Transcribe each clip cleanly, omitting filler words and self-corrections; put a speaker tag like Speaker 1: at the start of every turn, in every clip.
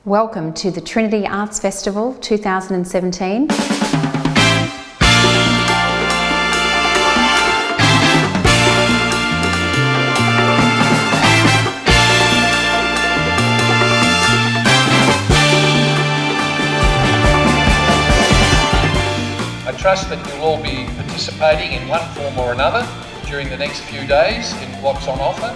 Speaker 1: Welcome to the Trinity Arts Festival 2017.
Speaker 2: I trust that you'll all be participating in one form or another during the next few days in what's on offer,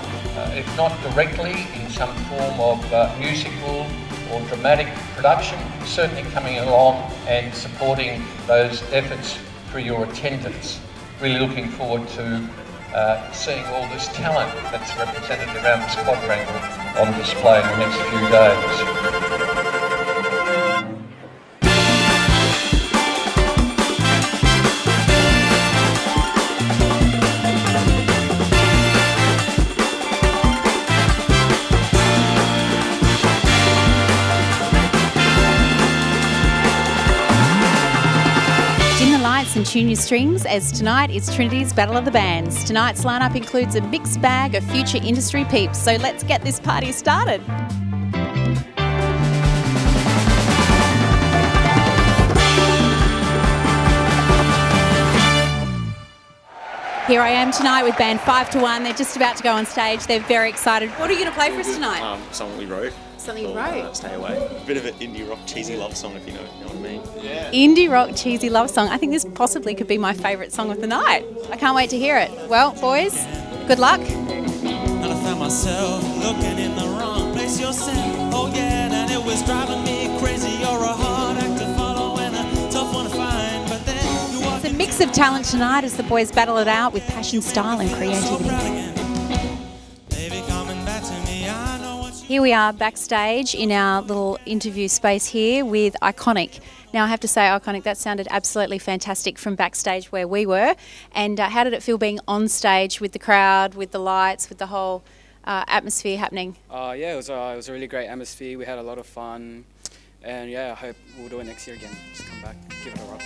Speaker 2: if not directly in some form of musical or dramatic production, certainly coming along and supporting those efforts through your attendance. Really looking forward to seeing all this talent that's represented around this quadrangle on display in the next few days.
Speaker 3: And tune your strings, as tonight is Trinity's Battle of the Bands. Tonight's lineup includes a mixed bag of future industry peeps, so let's get this party started. Here I am tonight with band 5 to 1. They're just about to go on stage. They're very excited. What are you going to play for us tonight?
Speaker 4: Something we wrote.
Speaker 3: Something you wrote?
Speaker 4: Stay Away. A bit of an indie rock cheesy love song, if you know what I mean. Yeah.
Speaker 3: Indie rock cheesy love song. I think this possibly could be my favourite song of the night. I can't wait to hear it. Well, boys, good luck.
Speaker 5: And I found myself looking in the wrong place yourself. Oh yeah, and it was driving me crazy. You're a hard act to follow and a tough one to find. But then you walk.
Speaker 3: It's a mix of talent tonight as the boys battle it out with passion, style and creativity.
Speaker 5: Baby, coming back to me, I know what you.
Speaker 3: Here we are backstage in our little interview space here with Iconic. Now I have to say, Iconic, that sounded absolutely fantastic from backstage where we were. And how did it feel being on stage with the crowd, with the lights, with the whole atmosphere happening?
Speaker 6: Yeah, it was a really great atmosphere. We had a lot of fun. And yeah, I hope we'll do it next year again. Just come back, give it a rock.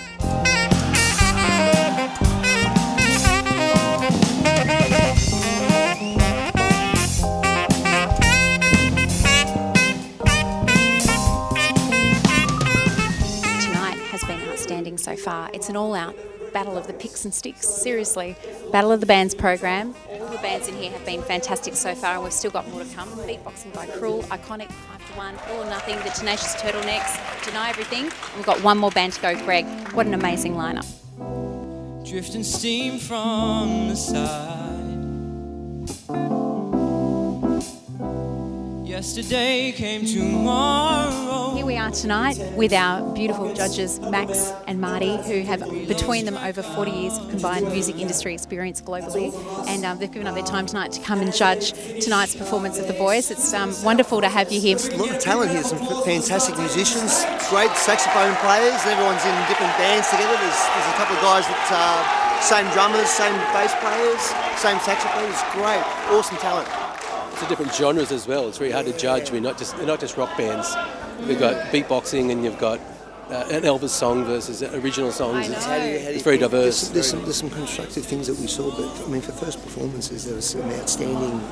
Speaker 6: Outstanding so far. It's an all-out battle of the picks and sticks, seriously. Battle of the Bands program. All the bands in here have been fantastic so far and we've still got more to come. Beatboxing by Cruel, Iconic, 5 to 1, All or Nothing, The Tenacious Turtlenecks, Deny Everything. And we've got one more band to go, Greg. What an amazing lineup.
Speaker 5: Drifting steam from the side. Yesterday came tomorrow.
Speaker 3: Here we are tonight with our beautiful judges, Max and Marty, who have between them over 40 years of combined music industry experience globally. And they've given up their time tonight to come and judge tonight's performance of the boys. It's wonderful to have you here.
Speaker 7: There's a lot of talent here, some fantastic musicians, great saxophone players, everyone's in different bands together. There's a couple of guys that, same drummers, same bass players, same saxophone. It's great, awesome talent.
Speaker 8: It's the different genres as well. It's very hard to judge. They're not just rock bands. We've got beatboxing and you've got an Elvis song versus original songs. It's very diverse.
Speaker 7: There's some constructive things that we saw, but I mean, for first performances, there was some outstanding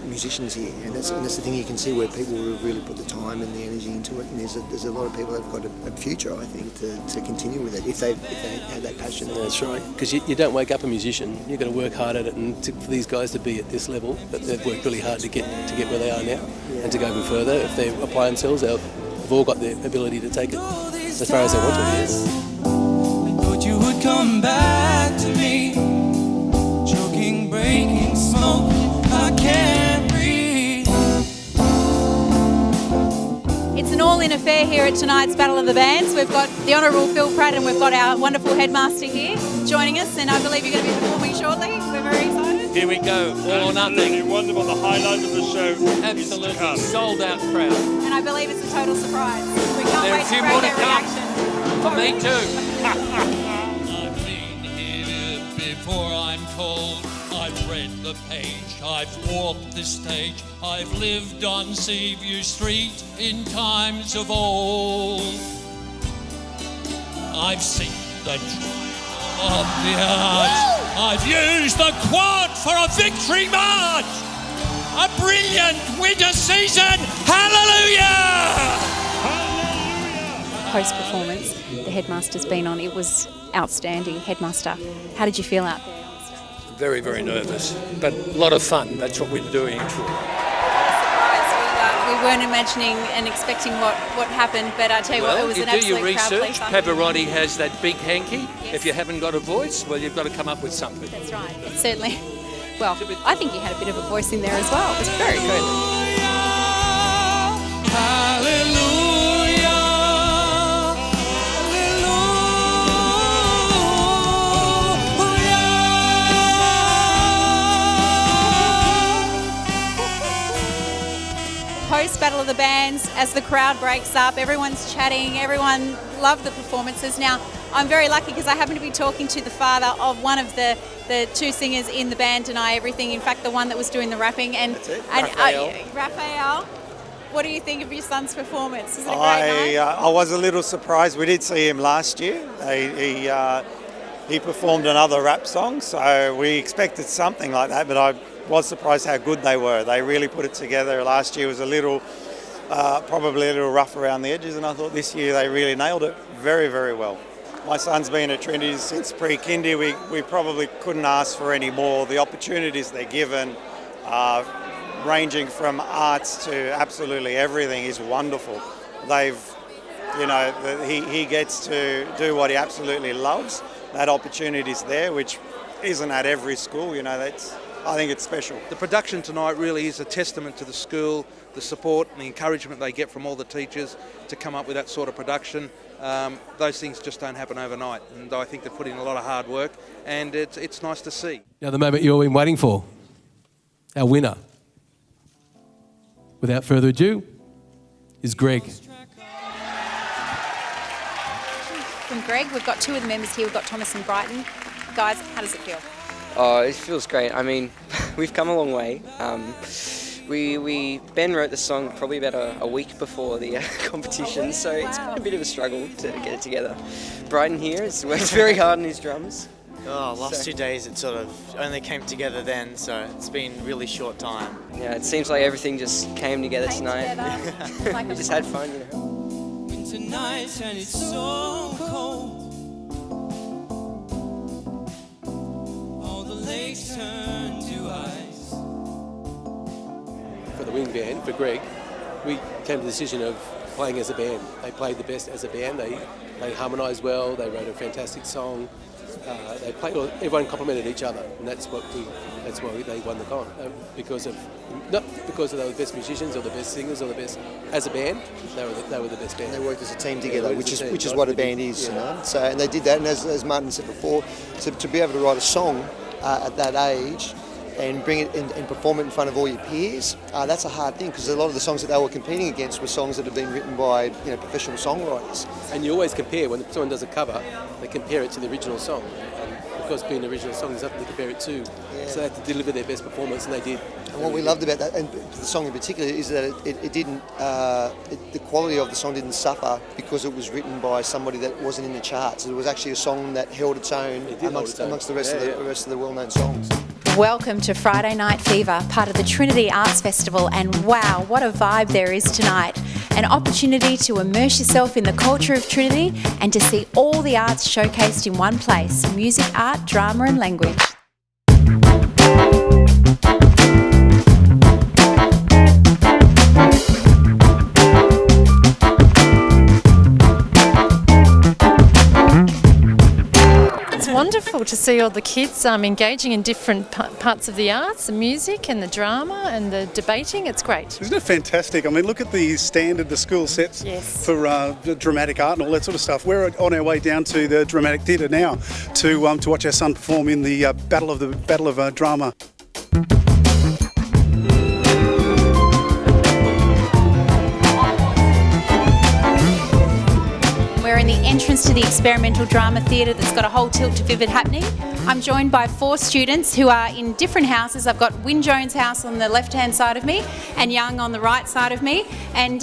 Speaker 7: musicians here, and that's the thing you can see where people really put the time and the energy into it. And there's a lot of people that've got a future, I think, to continue with it if they have that passion.
Speaker 8: Yeah, that's right. Because you don't wake up a musician. You've got to work hard at it, and for these guys to be at this level, but they've worked really hard to get where they are now, and to go even further. If they apply themselves, they've all got the ability to take it as far as they want to. Yes.
Speaker 5: I thought you would come back to me, choking, breaking, smoke. I can't breathe.
Speaker 3: It's an all-in affair here at tonight's Battle of the Bands. We've got the Honourable Phil Pratt and we've got our wonderful headmaster here joining us, and I believe you're going to be performing shortly. We're very excited.
Speaker 9: Here we go, All or Nothing.
Speaker 10: Wonderful, the highlight of the show.
Speaker 9: Absolutely sold out crowd.
Speaker 3: And I believe it's a total surprise. We can't
Speaker 9: There are
Speaker 3: wait
Speaker 9: a few
Speaker 3: to
Speaker 9: more
Speaker 3: break
Speaker 9: to
Speaker 3: their
Speaker 9: come.
Speaker 3: reaction.
Speaker 9: For me too.
Speaker 10: I've been here before, I'm told. I've read the page, I've walked the stage. I've lived on Seaview Street in times of old. I've seen the trial of the arts. I've used the quad for a victory march. A brilliant winter season. Hallelujah!
Speaker 3: post-performance the headmaster's been on. It was outstanding. Headmaster, how did you feel out there on stage?
Speaker 9: Very, very nervous, but a lot of fun. That's what we're doing.
Speaker 3: We weren't imagining and expecting what happened, but I tell you what, it was an absolute crowd pleaser.
Speaker 9: You do your research. Pavarotti has that big hanky.
Speaker 3: Yes.
Speaker 9: If you haven't got a voice, well, you've got to come up with something.
Speaker 3: That's right. It's certainly. Well, I think you had a bit of a voice in there as well. It was very good. Post Battle of the Bands, as the crowd breaks up, everyone's chatting, everyone loved the performances. Now, I'm very lucky because I happen to be talking to the father of one of the two singers in the band, Deny Everything. In fact, the one that was doing the rapping. And,
Speaker 11: That's it,
Speaker 3: and
Speaker 11: Raphael.
Speaker 3: Raphael, what do you think of your son's performance? Was it a great night?
Speaker 11: I was a little surprised. We did see him last year. He performed another rap song, so we expected something like that, but I was surprised how good they were. They really put it together. Last year was a little, probably a little rough around the edges, and I thought this year they really nailed it very, very well. My son's been at Trinity since pre-kindy. We probably couldn't ask for any more. The opportunities they're given, ranging from arts to absolutely everything, is wonderful. He gets to do what he absolutely loves. That opportunity's there, which isn't at every school. I think it's special.
Speaker 12: The production tonight really is a testament to the school, the support and the encouragement they get from all the teachers to come up with that sort of production. Those things just don't happen overnight, and I think they put in a lot of hard work, and it's nice to see.
Speaker 8: Now, the moment you've all been waiting for, our winner, without further ado, is Greg.
Speaker 3: From Greg, we've got two of the members here. We've got Thomas and Brighton. Guys, how does it feel?
Speaker 13: Oh, it feels great. I mean, we've come a long way. Ben wrote the song probably about a week before the competition, so it's been a bit of a struggle to get it together. Brighton here has worked very hard on his drums.
Speaker 14: Last 2 days it sort of only came together then, so it's been a really short time.
Speaker 13: Yeah, it seems like everything just came together tonight. We just had fun,
Speaker 5: Winter nights and it's so cold. All the lakes turn to ice.
Speaker 8: For the wing band, for Greg, we came to the decision of playing as a band. They played the best as a band. They harmonised well. They wrote a fantastic song. They played. Everyone complimented each other, and that's why they won the con. Not because they were the best musicians or the best singers or the best as a band. They were the best band.
Speaker 7: They worked as a team together, which is what a band is, So, and they did that, and as Martin said before, to be able to write a song at that age and bring it and perform it in front of all your peers, that's a hard thing, because a lot of the songs that they were competing against were songs that have been written by professional songwriters.
Speaker 8: And you always compare, when someone does a cover, they compare it to the original song. And because being the original song, there's nothing to compare it to. Yeah. So they had to deliver their best performance, and they did.
Speaker 7: And what we loved about that, and the song in particular, is that it didn't, the quality of the song didn't suffer because it was written by somebody that wasn't in the charts. It was actually a song that held its own amongst the rest of the well-known songs.
Speaker 3: Welcome to Friday Night Fever, part of the Trinity Arts Festival, and wow, what a vibe there is tonight. An opportunity to immerse yourself in the culture of Trinity and to see all the arts showcased in one place: music, art, drama and language.
Speaker 15: Wonderful to see all the kids engaging in different parts of the arts, the music and the drama and the debating. It's great.
Speaker 16: Isn't it fantastic? I mean, look at the school sets for dramatic art and all that sort of stuff. We're on our way down to the Dramatic Theatre now to watch our son perform in the Battle of Drama.
Speaker 3: We're in the entrance to the Experimental Drama Theatre that's got a whole tilt to Vivid happening. I'm joined by 4 students who are in different houses. I've got Wyn Jones' house on the left-hand side of me and Young on the right side of me. And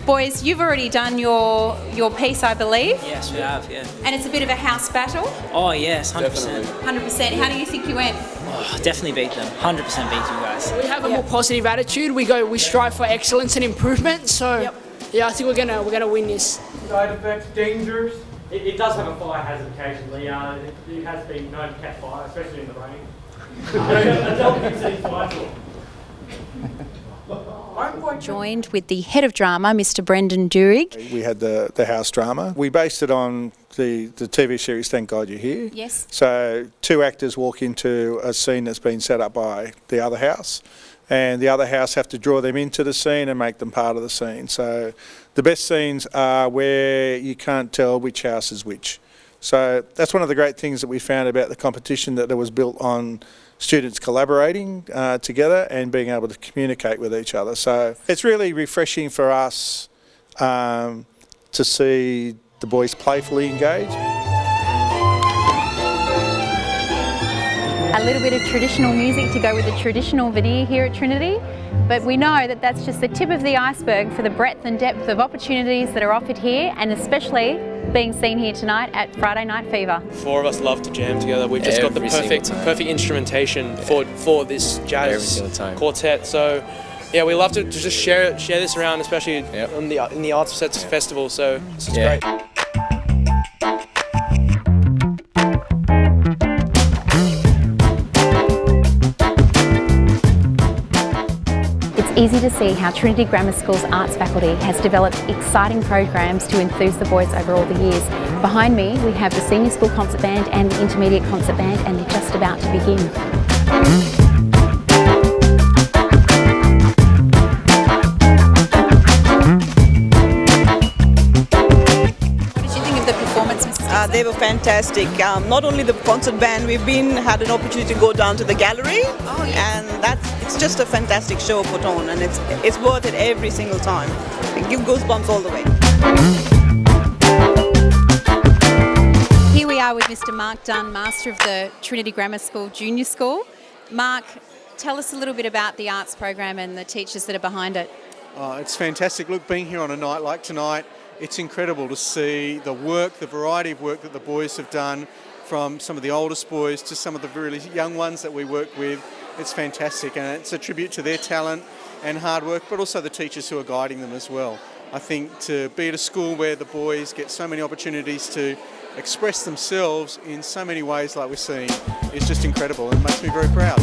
Speaker 3: boys, you've already done your piece, I believe.
Speaker 17: Yes, we have, yeah.
Speaker 3: And it's a bit of a house battle.
Speaker 17: Oh, yes, 100%.
Speaker 3: 100%. How do you think you went?
Speaker 17: Oh, definitely beat them. 100% beat you guys.
Speaker 18: We have a more positive attitude. We strive for excellence and improvement. So, Yeah, I think we're gonna win this.
Speaker 19: Side effects, dangers. It does have a fire hazard occasionally. It has been known to catch fire, especially in the rain. That's all we can see fire for.
Speaker 3: Joined with the head of drama, Mr. Brendan Durig.
Speaker 20: We had the house drama. We based it on the TV series Thank God You're Here.
Speaker 3: Yes.
Speaker 20: So 2 actors walk into a scene that's been set up by the other house, and the other house have to draw them into the scene and make them part of the scene. So the best scenes are where you can't tell which house is which. So that's one of the great things that we found about the competition, that it was built on students collaborating together and being able to communicate with each other. So it's really refreshing for us to see the boys playfully engage.
Speaker 3: A little bit of traditional music to go with the traditional veneer here at Trinity, but we know that that's just the tip of the iceberg for the breadth and depth of opportunities that are offered here, and especially being seen here tonight at Friday Night Fever.
Speaker 21: 4 of us love to jam together. We've just got the perfect instrumentation for this jazz quartet. So yeah, we love to just share this around, especially in the Arts Festival. So it's great.
Speaker 1: Easy to see how Trinity Grammar School's arts faculty has developed exciting programs to enthuse the boys over all the years. Behind me we have the senior school concert band and the intermediate concert band, and they're just about to begin.
Speaker 22: They were fantastic. Not only the concert band, we've had an opportunity to go down to the gallery, and it's just a fantastic show put on, and it's worth it every single time. It gives goosebumps all the way.
Speaker 3: Here we are with Mr. Mark Dunn, Master of the Trinity Grammar School Junior School. Mark, tell us a little bit about the arts program and the teachers that are behind it.
Speaker 23: It's fantastic. Look, being here on a night like tonight, it's incredible to see the variety of work that the boys have done, from some of the oldest boys to some of the really young ones that we work with. It's fantastic, and it's a tribute to their talent and hard work, but also the teachers who are guiding them as well. I think to be at a school where the boys get so many opportunities to express themselves in so many ways like we're seeing is just incredible, and makes me very proud.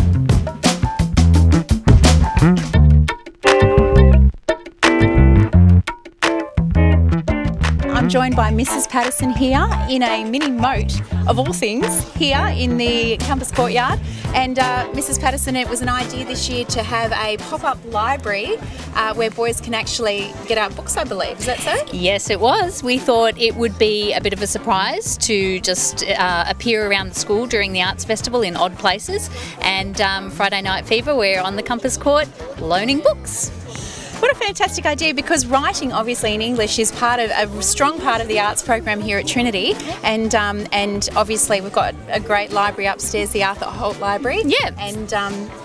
Speaker 3: I'm joined by Mrs. Patterson here in a mini moat, of all things, here in the campus courtyard. And Mrs. Patterson, it was an idea this year to have a pop-up library where boys can actually get out books, I believe. Is that so?
Speaker 6: Yes, it was. We thought it would be a bit of a surprise to just appear around the school during the Arts Festival in odd places. And Friday Night Fever, we're on the campus court loaning books.
Speaker 3: What a fantastic idea, because writing obviously in English is a strong part of the arts program here at Trinity, and obviously we've got a great library upstairs, the Arthur Holt Library.
Speaker 6: Yeah.
Speaker 3: And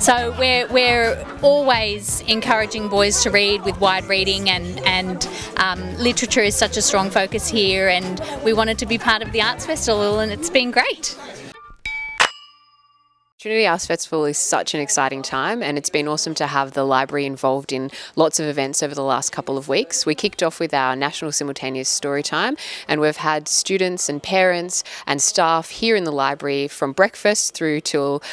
Speaker 6: so we're always encouraging boys to read with wide reading, and literature is such a strong focus here, and we wanted to be part of the Arts Festival, and it's been great.
Speaker 24: Trinity Arts Festival is such an exciting time, and it's been awesome to have the library involved in lots of events over the last couple of weeks. We kicked off with our National Simultaneous Story Time, and we've had students and parents and staff here in the library from breakfast through till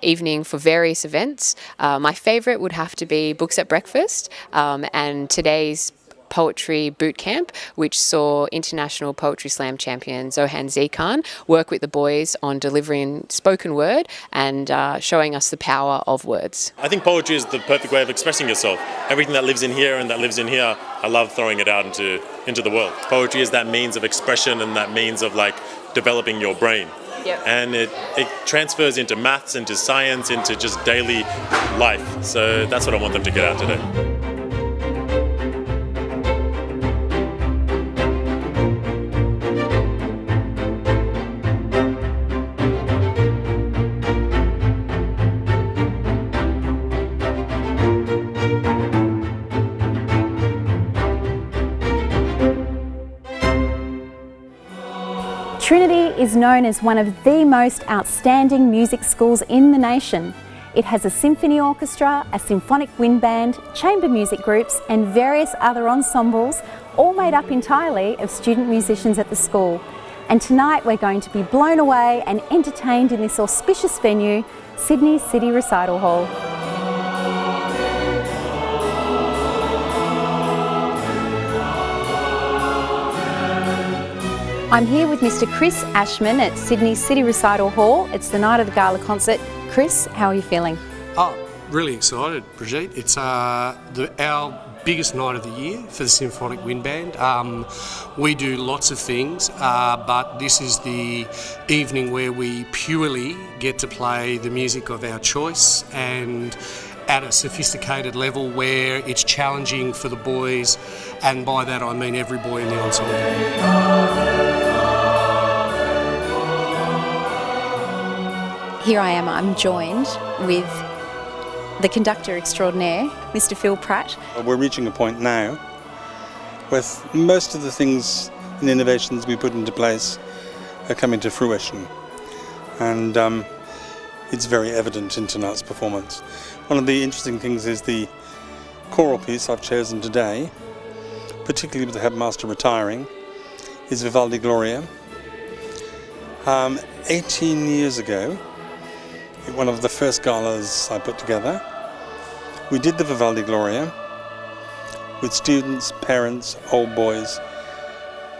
Speaker 24: evening for various events. My favourite would have to be Books at Breakfast, and today's Poetry Boot Camp, which saw International Poetry Slam champion Zohan Zikhan work with the boys on delivering spoken word and showing us the power of words.
Speaker 25: I think poetry is the perfect way of expressing yourself. Everything that lives in here and that lives in here, I love throwing it out into the world. Poetry is that means of expression and that means of developing your brain.
Speaker 24: Yep.
Speaker 25: And it transfers into maths, into science, into just daily life. So that's what I want them to get out today.
Speaker 1: Trinity is known as one of the most outstanding music schools in the nation. It has a symphony orchestra, a symphonic wind band, chamber music groups and various other ensembles, all made up entirely of student musicians at the school. And tonight we're going to be blown away and entertained in this auspicious venue, Sydney's City Recital Hall. I'm here with Mr. Chris Ashman at Sydney's City Recital Hall. It's the night of the gala concert. Chris, how are you feeling?
Speaker 2: Oh, really excited, Brigitte. It's our biggest night of the year for the Symphonic Wind Band. We do lots of things, but this is the evening where we purely get to play the music of our choice, and at a sophisticated level where it's challenging for the boys, and by that I mean every boy in the ensemble.
Speaker 3: Here I am, I'm joined with the conductor extraordinaire, Mr. Phil Pratt.
Speaker 4: We're reaching a point now with most of the things and innovations we put into place are coming to fruition, and it's very evident in tonight's performance. One of the interesting things is the choral piece I've chosen today, particularly with the headmaster retiring, is Vivaldi Gloria. 18 years ago, in one of the first galas I put together, we did the Vivaldi Gloria with students, parents, old boys,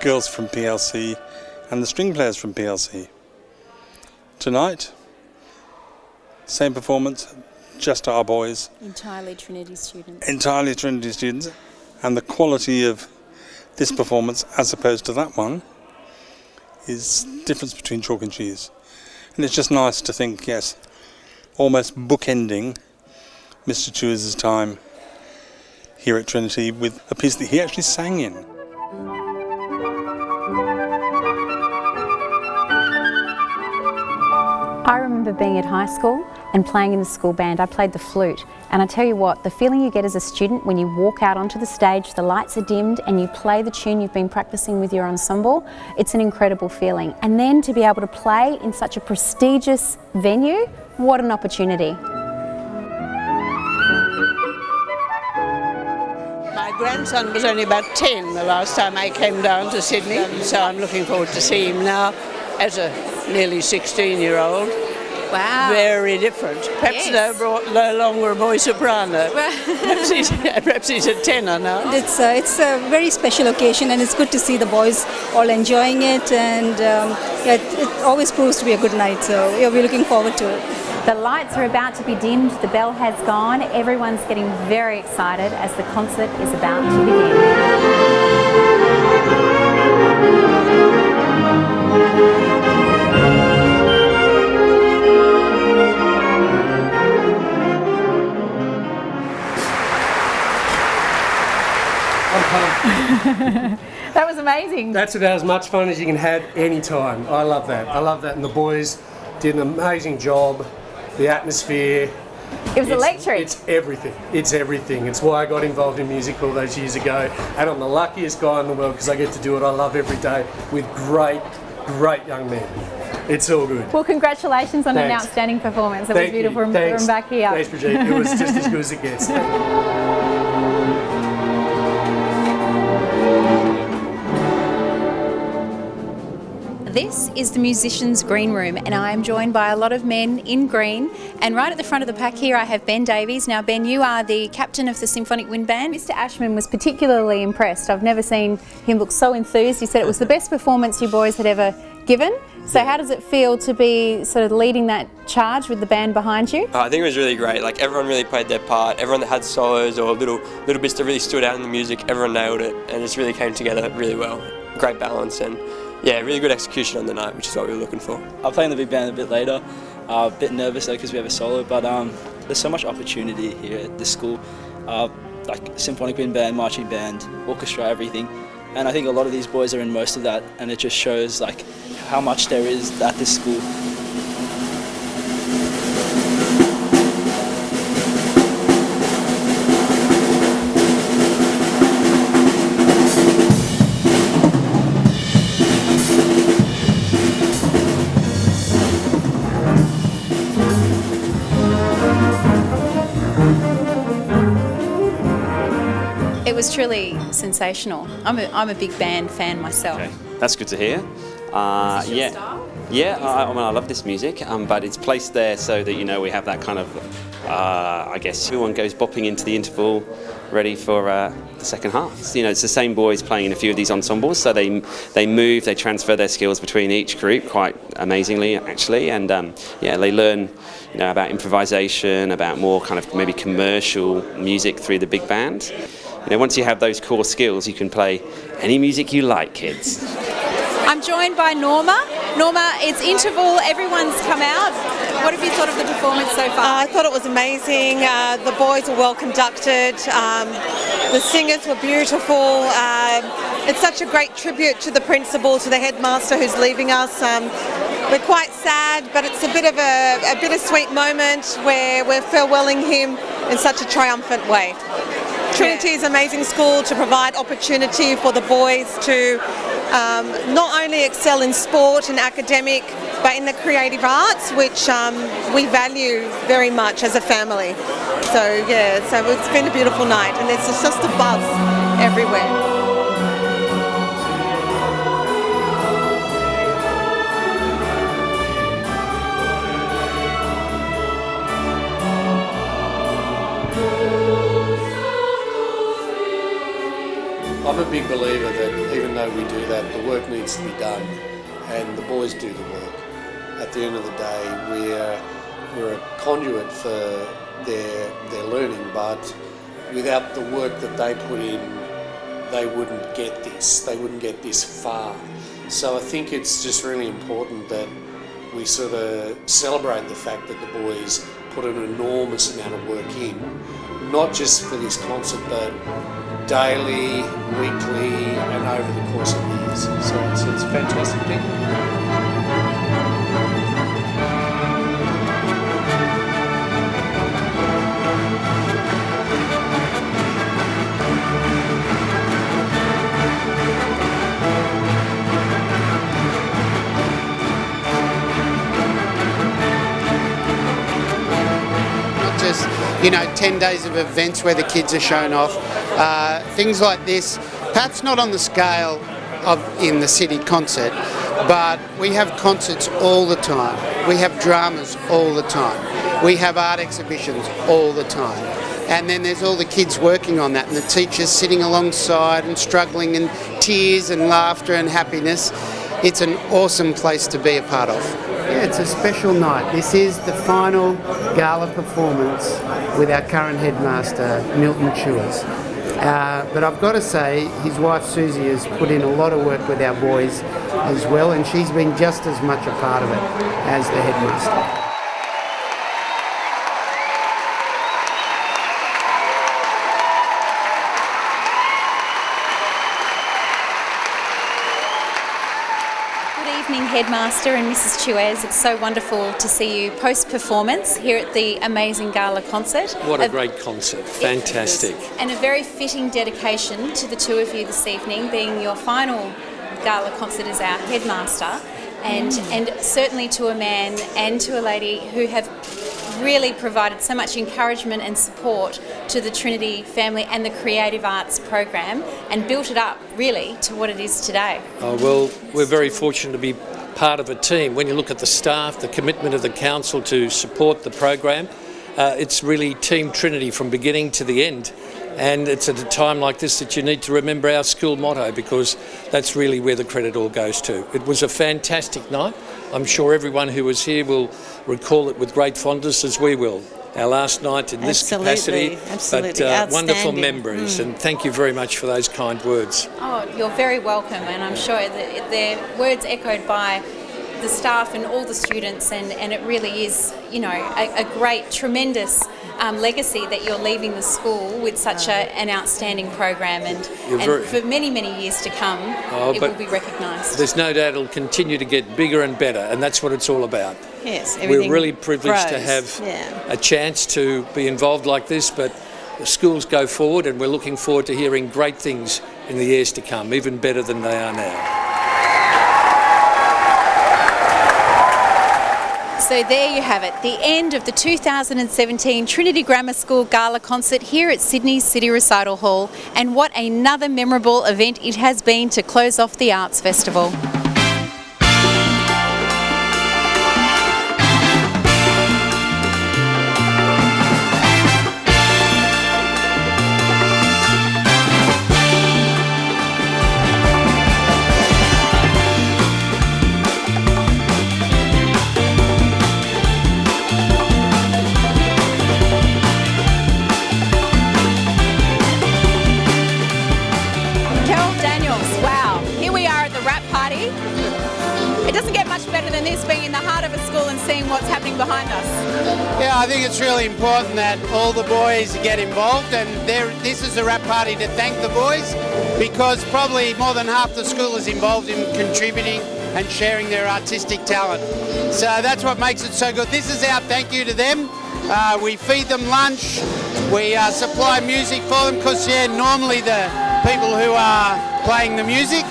Speaker 4: girls from PLC and the string players from PLC. Tonight, same performance, just our boys.
Speaker 3: Entirely Trinity students.
Speaker 4: Entirely Trinity students. And the quality of this performance as opposed to that one is difference between chalk and cheese. And it's just nice to think, yes, almost bookending Mr. Chewers's time here at Trinity with a piece that he actually sang in.
Speaker 1: I remember being at high school and playing in the school band. I played the flute, and I tell you what, the feeling you get as a student when you walk out onto the stage, the lights are dimmed and you play the tune you've been practicing with your ensemble, it's an incredible feeling. And then to be able to play in such a prestigious venue, what an opportunity.
Speaker 22: My grandson was only about 10 the last time I came down to Sydney, so I'm looking forward to seeing him now as a nearly 16-year-old.
Speaker 3: Wow.
Speaker 22: Very different. Perhaps no longer a boy soprano. Perhaps he's a tenor now.
Speaker 9: It's a very special occasion, and it's good to see the boys all enjoying it, and it always proves to be a good night, so we're looking forward to it.
Speaker 1: The lights are about to be dimmed, the bell has gone, everyone's getting very excited as the concert is about to begin. That was amazing.
Speaker 2: That's about as much fun as you can have any time. I love that. I love that. And the boys did an amazing job. The atmosphere.
Speaker 1: It was electric.
Speaker 2: It's everything. It's everything. It's why I got involved in music all those years ago. And I'm the luckiest guy in the world because I get to do what I love every day with great, great young men. It's all good.
Speaker 1: Well, congratulations on an outstanding performance. It was beautiful from back here.
Speaker 2: Thanks, Brigitte. It was just as good as it gets.
Speaker 3: This is the musicians' green room, and I am joined by a lot of men in green. And right at the front of the pack here I have Ben Davies. Now Ben, you are the captain of the Symphonic Wind Band.
Speaker 1: Mr. Ashman was particularly impressed. I've never seen him look so enthused. He said it was the best performance you boys had ever given. So how does it feel to be sort of leading that charge with the band behind you?
Speaker 13: I think it was really great. Like everyone really played their part. Everyone that had solos or little bits that really stood out in the music, everyone nailed it, and it just really came together really well. Great balance and yeah, really good execution on the night, which is what we were looking for.
Speaker 10: I'll play in the big band a bit later. A bit nervous though because we have a solo, but there's so much opportunity here at this school. Like symphonic wind band, marching band, orchestra, everything. And I think a lot of these boys are in most of that, and it just shows like how much there is at this school.
Speaker 3: It was truly sensational. I'm a big band fan myself.
Speaker 5: Okay. That's good to hear. I love this music, but it's placed there so that, you know, we have that kind of, I guess, everyone goes bopping into the interval, ready for the second half. You know, it's the same boys playing in a few of these ensembles, so they move, they transfer their skills between each group quite amazingly, actually, and they learn, you know, about improvisation, about more kind of maybe commercial music through the big band. You know, once you have those core skills, you can play any music you like, kids.
Speaker 3: I'm joined by Norma. Norma, it's interval, everyone's come out. What have you thought of the performance so far?
Speaker 8: I thought it was amazing. The boys were well conducted. The singers were beautiful. It's such a great tribute to the principal, to the headmaster who's leaving us. We're quite sad, but it's a bit of a bittersweet moment where we're farewelling him in such a triumphant way. Trinity is an amazing school to provide opportunity for the boys to not only excel in sport and academic, but in the creative arts, which we value very much as a family. So it's been a beautiful night, and there's just a buzz everywhere.
Speaker 2: I'm a big believer that even though we do that, the work needs to be done, and the boys do the work. At the end of the day, we're a conduit for their learning, but without the work that they put in, they wouldn't get this. They wouldn't get this far. So I think it's just really important that we sort of celebrate the fact that the boys put an enormous amount of work in, not just for this concert, but daily, weekly, and over the course of years. So it's a fantastic thing.
Speaker 11: Just, 10 days of events where the kids are shown off. Things like this, perhaps not on the scale of in the city concert, but we have concerts all the time. We have dramas all the time. We have art exhibitions all the time. And then there's all the kids working on that and the teachers sitting alongside and struggling, and tears and laughter and happiness. It's an awesome place to be a part of. Yeah, it's a special night. This is the final gala performance with our current headmaster, Milton Chewers. But I've got to say, his wife Susie has put in a lot of work with our boys as well, and she's been just as much a part of it as the headmaster.
Speaker 3: Headmaster and Mrs. Chewers, it's so wonderful to see you post-performance here at the amazing gala concert.
Speaker 2: What a great concert, fantastic.
Speaker 3: And a very fitting dedication to the two of you this evening, being your final gala concert as our headmaster, and certainly to a man and to a lady who have really provided so much encouragement and support to the Trinity family and the Creative Arts program, and built it up really to what it is today.
Speaker 12: Oh, well, we're very fortunate to be part of a team. When you look at the staff, the commitment of the council to support the program, it's really Team Trinity from beginning to the end. And it's at a time like this that you need to remember our school motto, because that's really where the credit all goes to. It was a fantastic night. I'm sure everyone who was here will recall it with great fondness, as we will. Our last night in this capacity, but wonderful memories, and thank you very much for those kind words.
Speaker 3: Oh, you're very welcome, and I'm sure that they're words echoed by the staff and all the students, and it really is, a great, tremendous legacy that you're leaving the school with such an outstanding program, and for many, many years to come, it will be recognised.
Speaker 12: There's no doubt it'll continue to get bigger and better, and that's what it's all about.
Speaker 8: Yes,
Speaker 12: we're really privileged to have a chance to be involved like this, but the schools go forward, and we're looking forward to hearing great things in the years to come, even better than they are now.
Speaker 3: So there you have it, the end of the 2017 Trinity Grammar School Gala Concert here at Sydney's City Recital Hall, and what another memorable event it has been to close off the Arts Festival. It doesn't get much better than this, being in the heart of a school and seeing what's happening behind us.
Speaker 11: Yeah, I think it's really important that all the boys get involved, and this is a rap party to thank the boys, because probably more than half the school is involved in contributing and sharing their artistic talent. So that's what makes it so good. This is our thank you to them. We feed them lunch, we supply music for them, because normally the people who are playing the music,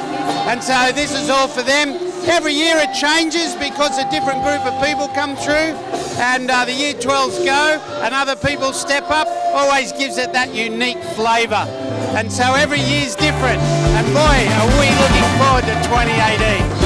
Speaker 11: and so this is all for them. Every year it changes because a different group of people come through, and the Year 12s go and other people step up, always gives it that unique flavour. And so every year's different, and boy are we looking forward to 2018.